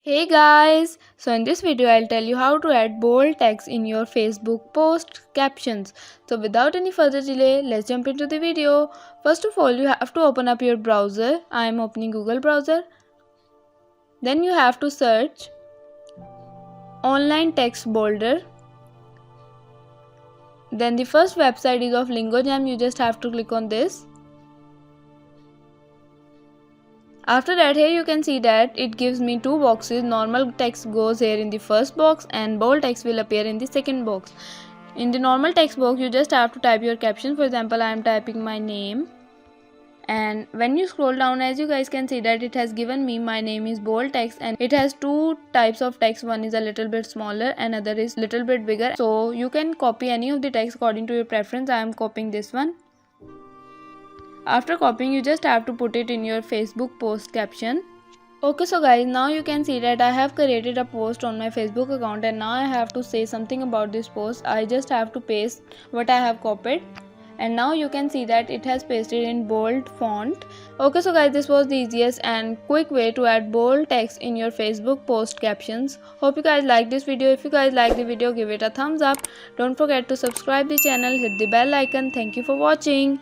Hey guys, so in this video I'll tell you how to add bold text in your Facebook post captions. So without any further delay, let's jump into the video. First of all, you have to open up your browser. I am opening Google browser. Then you have to search online text bolder. Then the first website is of LingoJam. You just have to click on this. After that, here you can see that it gives me two boxes. Normal text goes here in the first box and bold text will appear in the second box. In the normal text box, you just have to type your caption. For example, I am typing my name. And when you scroll down, as you guys can see that it has given me my name is bold text, and it has two types of text. One is a little bit smaller and other is little bit bigger. So you can copy any of the text according to your preference. I am copying this one. After copying, you just have to put it in your Facebook post caption. Okay, so guys, now you can see that I have created a post on my Facebook account, and now I have to say something about this post. I just have to paste what I have copied, and now you can see that it has pasted in bold font. Okay, so guys, this was the easiest and quick way to add bold text in your Facebook post captions. Hope you guys like this video. If you guys like the video, give it a thumbs up. Don't forget to subscribe the channel, hit the bell icon. Thank you for watching.